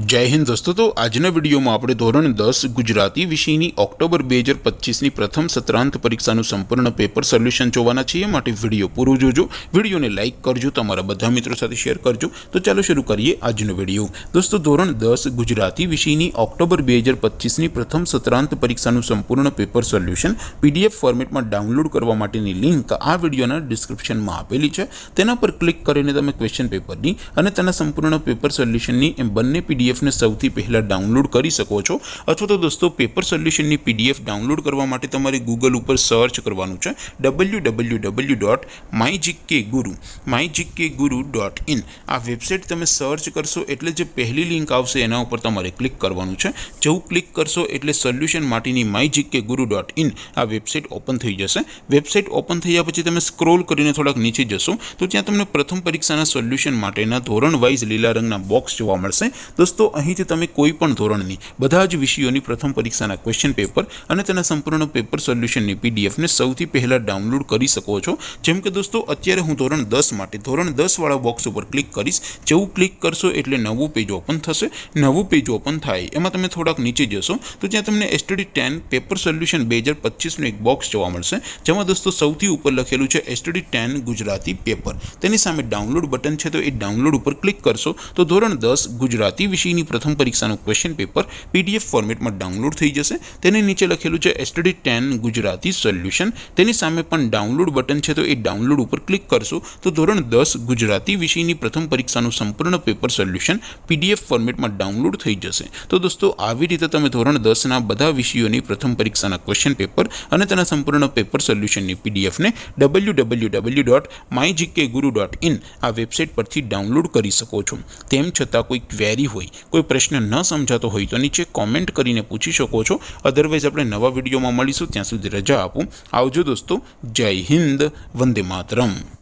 जय हिंद दोस्तों। तो आजना वीडियो में આપણે ધોરણ 10 ગુજરાતી વિષયની ઓક્ટોબર 2025ની પ્રથમ સત્રાંત પરીક્ષાનું સંપૂર્ણ પેપર સોલ્યુશન જોવાના છીએ। માટે વિડીયો પૂરો જોજો, વિડીયોને લાઇક કરજો, તમારા બધા મિત્રો સાથે શેર કરજો। તો ચાલો શરૂ કરીએ આજનો વિડીયો। દોસ્તો ધોરણ 10 ગુજરાતી વિષયની ઓક્ટોબર 2025ની પ્રથમ સત્રાંત પરીક્ષાનું સંપૂર્ણ પેપર સોલ્યુશન PDF ફોર્મેટમાં ડાઉનલોડ કરવા માટેની લિંક આ વિડીયોના ડિસ્ક્રિપ્શનમાં આપેલી છે। તેના પર ક્લિક કરીને તમે ક્વેશ્ચન પેપરની અને તેના સંપૂર્ણ પેપર સોલ્યુશનની એમ બંને PDF ने સૌથી પહેલા ડાઉનલોડ કરી શકો છો। અથવા તો દોસ્તો પેપર સોલ્યુશનની PDF ડાઉનલોડ કરવા માટે તમારે ગૂગલ ઉપર સર્ચ કરવાનું છે www.mygkguru.in। આ વેબસાઇટ તમે સર્ચ કરશો એટલે જે પહેલી લિંક આવશે એના ઉપર તમારે ક્લિક કરવાનું છે। જેવું ક્લિક કરશો એટલે સોલ્યુશન માટેની mygkguru.in આ વેબસાઇટ ઓપન થઈ જશે। વેબસાઇટ ઓપન થયા પછી તમે સ્ક્રોલ કરીને થોડાક નીચે જશો તો ત્યાં તમને પ્રથમ પરીક્ષાના સોલ્યુશન માટેના ધોરણ વાઇઝ લીલા રંગના બોક્સ જોવા મળશે। दोस्तों અહીંથી તમે કોઈ પણ ધોરણની બધા જ વિષયોની પ્રથમ પરીક્ષાના ક્વેશ્ચન પેપર અને તેના સંપૂર્ણ પેપર સોલ્યુશનની PDF ને સૌથી પહેલા ડાઉનલોડ કરી શકો છો। જેમ કે દોસ્તો અત્યારે હું ધોરણ 10 માટે ધોરણ 10 વાળા બોક્સ ઉપર ક્લિક કરીશ। જેવું ક્લિક કરશો એટલે નવું પેજ ઓપન થશે। નવું પેજ ઓપન થાય એમાં તમે થોડાક નીચે જશો તો ત્યાં તમને STD10 પેપર સોલ્યુશન 2025 નું એક બોક્સ જોવા મળશે। જેમાં દોસ્તો સૌથી ઉપર લખેલું છે STD10 ગુજરાતી પેપર। તેની સામે ડાઉનલોડ બટન છે તો એ ડાઉનલોડ ઉપર ક્લિક કરશો તો ધોરણ 10 ગુજરાતી વિષયની પ્રથમ પરીક્ષાનું ક્વેશ્ચન પેપર PDF ફોર્મેટમાં ડાઉનલોડ થઈ જશે। તેની નીચે લખેલું છે STD10 ગુજરાતી સોલ્યુશન। તેની સામે પણ ડાઉનલોડ બટન છે તો એ ડાઉનલોડ ઉપર ક્લિક કરશો તો ધોરણ 10 ગુજરાતી વિષયની પ્રથમ પરીક્ષાનું સંપૂર્ણ પેપર સોલ્યુશન PDF ફોર્મેટમાં ડાઉનલોડ થઈ જશે। તો દોસ્તો આવી રીતે તમે ધોરણ 10ના બધા વિષયોની પ્રથમ પરીક્ષાના ક્વેશ્ચન પેપર અને તેના સંપૂર્ણ પેપર સોલ્યુશનની PDF ને www.mygkguru.in આ વેબસાઇટ પરથી ડાઉનલોડ કરી શકો છો। તેમ છતાં કોઈ ક્વેરી હોય, कोई प्रश्न न समझातो हो तो नीचे कॉमेंट करीने पूछी शको छो। अदरवाइज अपने नवा विडियो में मळीशुं, त्यां सुधी रजा आपो। आवजो दोस्तों। जय हिंद, वंदे मातरम।